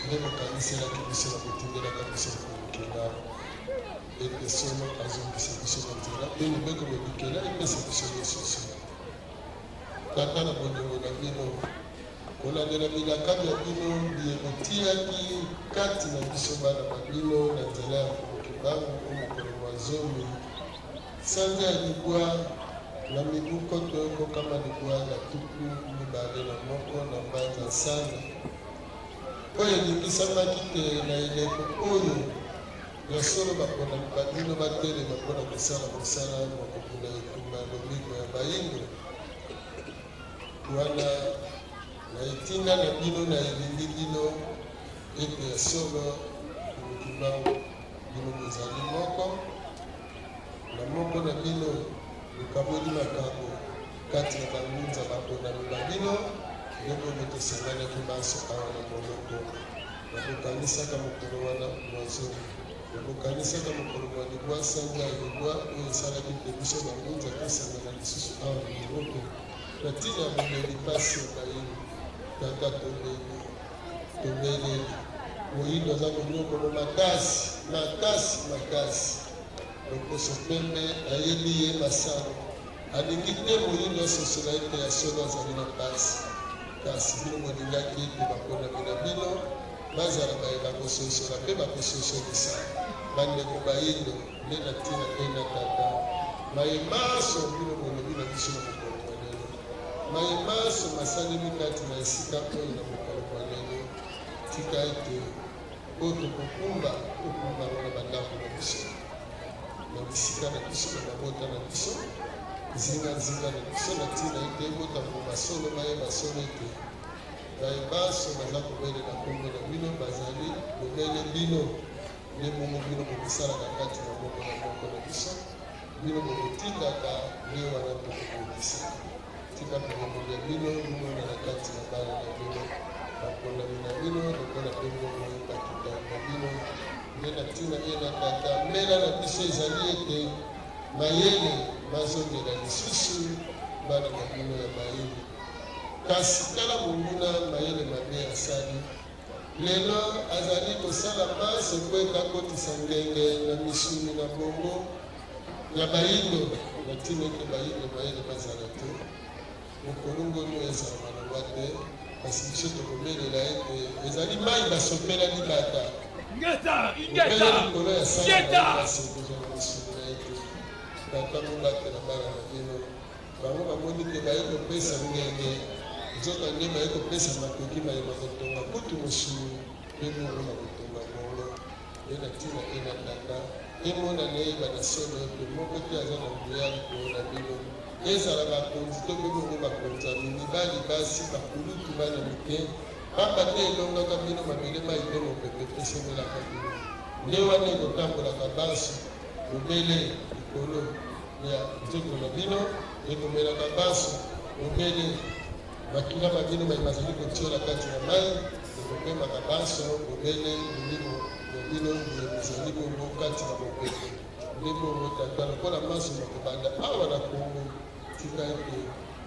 nde mokaniselaki biso na kotindelaka biso kolukela ete solo azongisa biso na nzela mpe mibeko mobikela epesa biso lisusu tata na bolingo na bino kolandela bilakani ya bino biekotiaki kati na biso bana na bino na nzela ya kokibango omokolo mwa zomi sanza ya libwa na mibu koto kokama libwa na tuku mibale na moko na mbanza sana oyo elingisamaki te na eleko oyo ya solo bapona bino batelema mpona kosala mosala makokuna etumba lobiko ya bayindo wana na etinda na bino na elingi bino ete ya solo mokibango bino bozali moko na moko na bino lukaboli makambo kati na bangunza baponami na bino ndenge oyo tosanganaki maso awa na monoko nakokanisaka mokolo wana mwazomi nakokanisaka mokolo mwa libwa sanza ya libwa oyo esalaki mpe biso bangunza tosangana lisusu awa na monoko na ntina ya bomeli mpasi ya bayini tata tomeleli moyindo aza monyokomo makasi lokoso pembe ayeli ye masano alingi te moyindo asosola ete ya solo azali na mpasi kasi bino molingaki ete baponami na bino bazala bayeba kososola mpe bakososolisa bandeko bayindo nde na ntina mpe na tata mayemaso bino bolobi na biso na mokolo mwa lelo mayemaso masalemi kati na esika oyo na mokolo mwa lelo tika ete oyo tokokumba wana bandako na biso na bisika na biso na mabota na biso nzinga na biso na ntina ete ebotamo masolo mayeba solo ete bayebaso baza kobelela kombo na bino bazali kobele bino nde bongo bino bokosalaka kati na moko na biso bino bokotindaka nde wana tokobokisa tika bilongo ya bino bimona na kati na bana na bino baponami na bino lokola mpe bongo bakitani na bino nde na ntina ye na tata mbela na biso ezali ete mayele bazongela lisusu bana na bino ya mayele kasi tala monguna mayele mabe asali lelo azali kosala maso po ete akotisa ngenge na misuni na bongo ya bayindo na ntina ete bayindo mayele bazala te mokolongoni ezala malongwa te kasi biso tokomelela ete ezali mai basopela libata likolo ya salabasekozala misuni na ete tata mobatela bana na bino bango bamoni te baye kopesa ngenge nzoka nde baye kopesa makoki mayeba kotonga kutu mosuni mpe bongo na kotonga bongo nde na ntina e na tata emonana eyeba na solo ete moko te aza na nguya likolo na bino ezala bakonzi to mpe bongo bakonzi ya mibali basi bakulutu bana mike pamba te elongaka bino mabele mai te mopepe esengelaka bino nde wana ekotambolaka baso mobele likolo ya nzoto na bino ekomelaka baso mobele bakila babino bazali kotiola kati na mai ekopemaka baso mobele molimo ya bino ezali bongo kati na mopepe nde bongo tata lokola maso bakobanda awa na kongo tika ete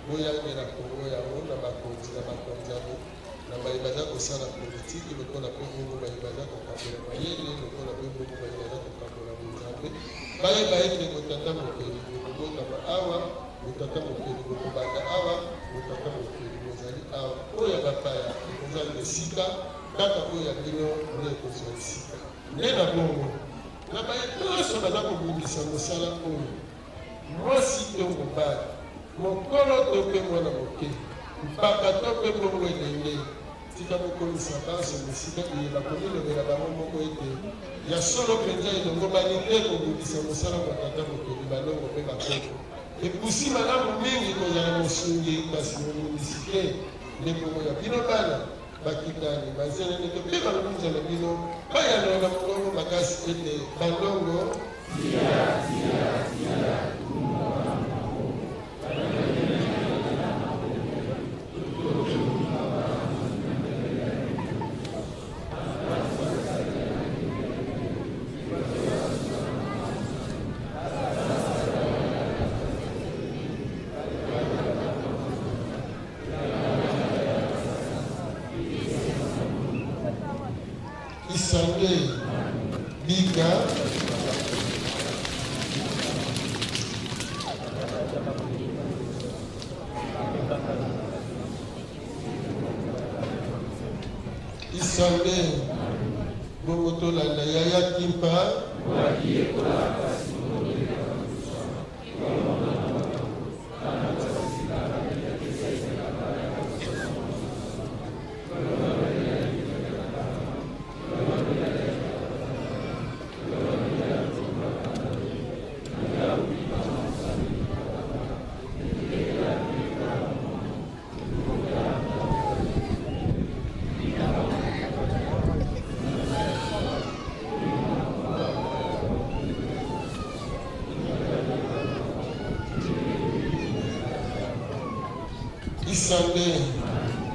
boyangela kongo yango na bakonzi yango na bayebaza kosala politiki lokola mpe bongo bayebaza kokambola mayele lokola mpe bongo bayebaza kokambola nzambe bayeba ete kotata mokeli bokobotama awa botata mokeli bokobanda awa botata mokeli bozali awa oyo ya bapaya ekozala esika kaka oyo ya bino nde ekozwa esika nde na bongo na baye nyonso baza kobungisa mosala oyo mwasi to mobali mokolo to mpe mwana moke mpaka to mpe bongo elenge tika bokomisa baso mosika eye bakomilobela bango moko ete ya solo mpenza elongo bani te kobungisa mosala kwa tata mokeli balongo mpe bakoko epusi malamu mingi kozala mosungi kasi momundisi te nde bongo ya bino bana bakitani bazeleleke mpe bangunza na bino bayanola molongo makasi ete balongo Isande Bika Isande Bomotola na Yaya Kimpa Isande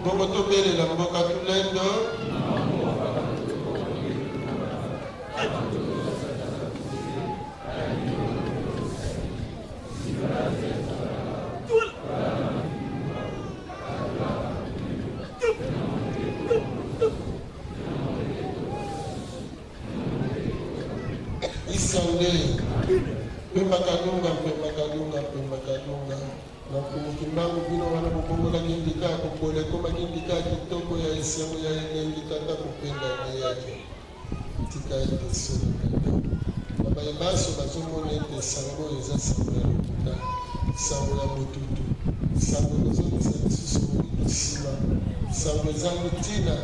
Bomoto Bele la Mboka Tulendo Isande Pemba Kalunga na kumukimbangu bino wana kukongola kindika kupole koma kindika kitoko ya esemu ya enengi tata kupenda ni yake tika ete solo na bayebaso bazomona ete sango eza sango ya lokuta sango ya motutu sango ezomisa lisusu molimo nsima sango eza mitina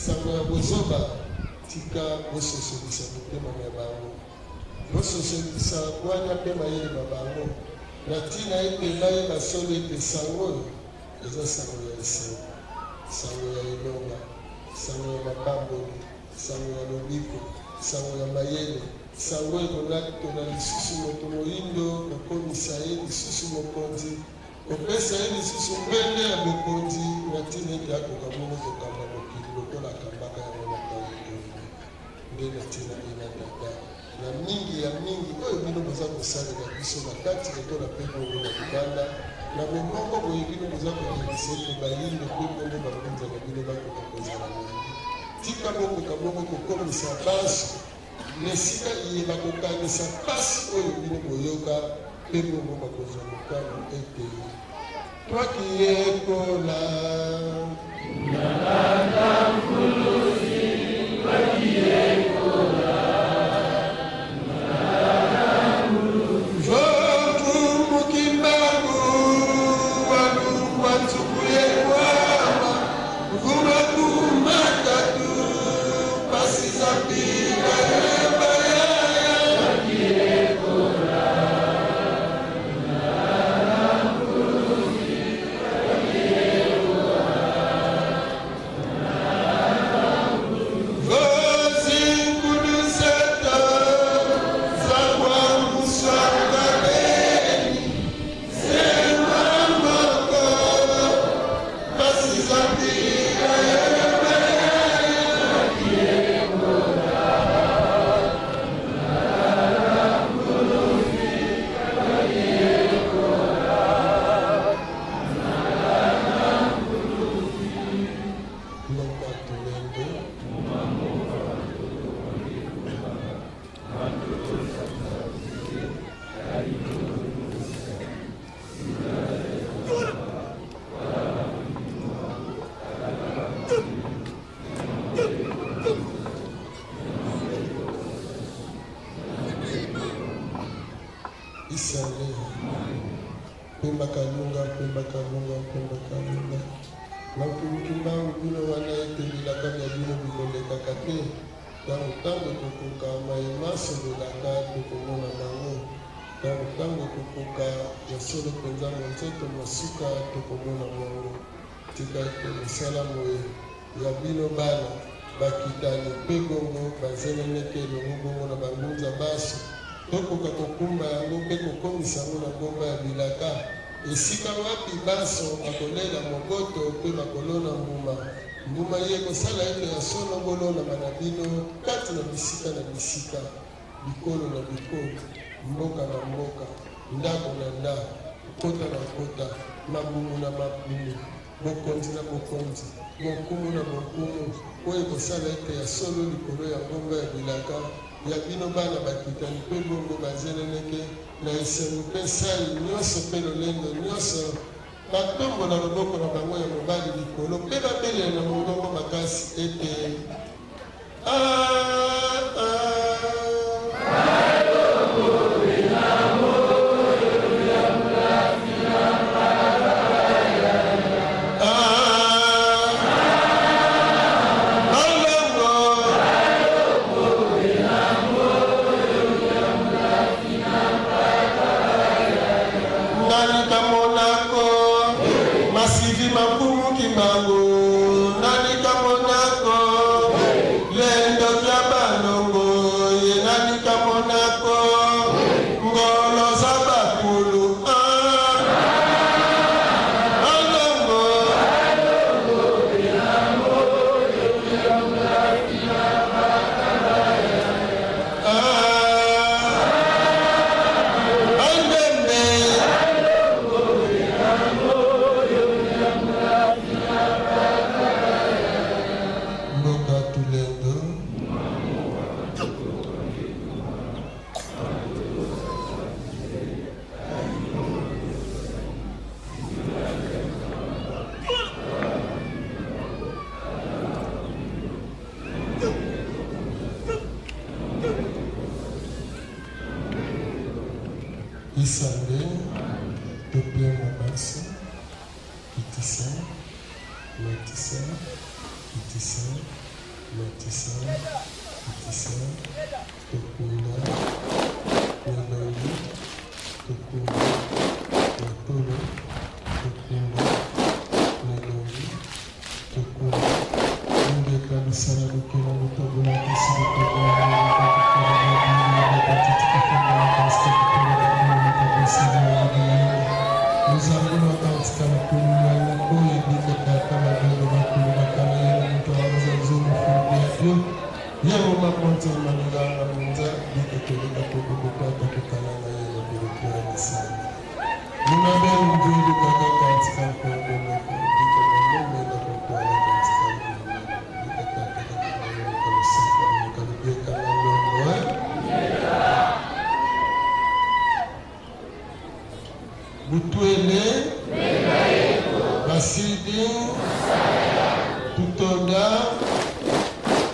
sango ya bozoba tika bososolisa mitema ya bango bososolisa kwanya mpe mayele na bango na tina ete naye basolo ete sango eza sango ya esengo sango ya elonga sango ya mapamboli sango ya lobiko sango ya mayele sango ekonatona lisusu moto moyindo kokomisa ye lisusu mokonzi kopesa ye lisusu mbende ya bokonzi na tina ete akoka bongo kokamba mokili lokola akambaka yango na kaoyo nde na tina ena tata na mingi ya mingi oyo bino boza kosalela biso bakati lokola mpe bongo na libanda na bomoko boye bino boza kolekisa ete bayinde mpe bongo bakonza na bino bakoka kozala moyi tika bokoka bongo kokomisa baso na esika ye bakokanisa pasi oyo bino boyoka mpe bongo bakozwa mokano ete twakiyekola nalanda mfulusi twakiyekola Isale Pemba Kalunga na kumukimbangu bino wana ete bilaka bya bino bikolekaka te ntango tokoka mayemaso belaka tokomona bango ntango tokoka ya solo mpenza monzeto masuka tokomona bango tika ete mosala moye ya bino bana bakitani mpe bongo bazeneneke elongo bongo na bangunza baso tokoka kokumba yango mpe kokomisa yango na bomba ya bilaka esika wapi baso bakolela moboto mpe bakolona mbuma ye kosala ete ya solo bolonama na bino kati na bisika bikolo na bikolo mboka na mboka ndako na ndako kota na kota mabumu na mabumu bokonzi na bokonzi bokumu na bokumu oyo kosala ete ya solo likolo ya ngomba ya bilaka ya bino bana bakitani mpe bongo bazeleleke na esenu mpe sali nyonso mpe lolendo nyonso batombola loboko na bango ya mobali likolo mpe babelela na mongongo makasi ete Isande, Topia Mabasa, Itissa, Matissa, Itissa, Matissa, Itissa, Topunda, Meloni, Topunda, Matolo, Topunda, Meloni, Topunda, Inde Kabisara Lukela Mutagula, nous avons entendu que la communion est dit que la camarade va couler la camarade, nous avons Dieu. Il y a un moment quand on m'a dit à la mondiale, dit que tu es là pour beaucoup de canards et de bureaucrates de ça. Nous n'avons pas dit que la cantique pour le moment, dit que le monde est là pour la cantique pour le moment, dit que la cantique pour le sang, pour le canard, Butuele, Basidi, Tutonda,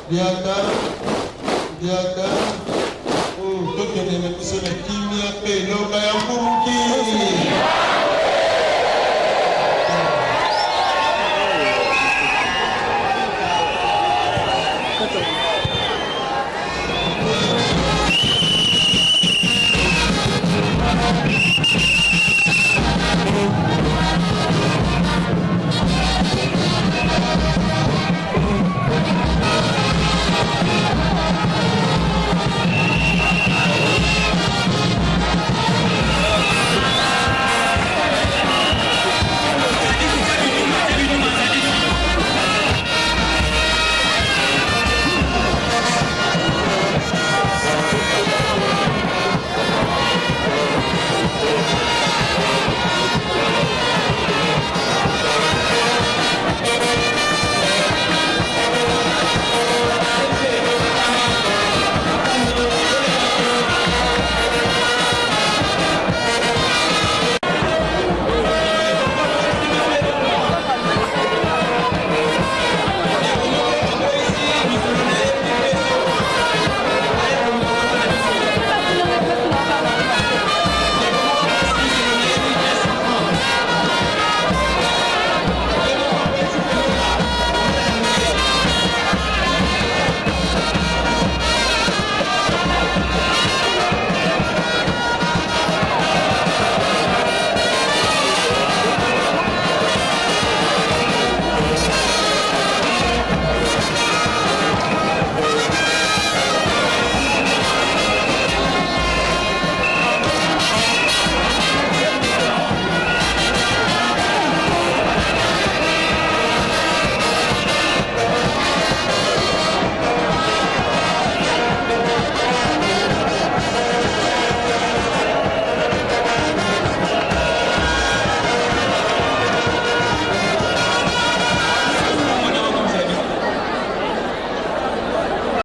Diaga, Tokene na biso na kimia pe loka ya mbumuki. Kata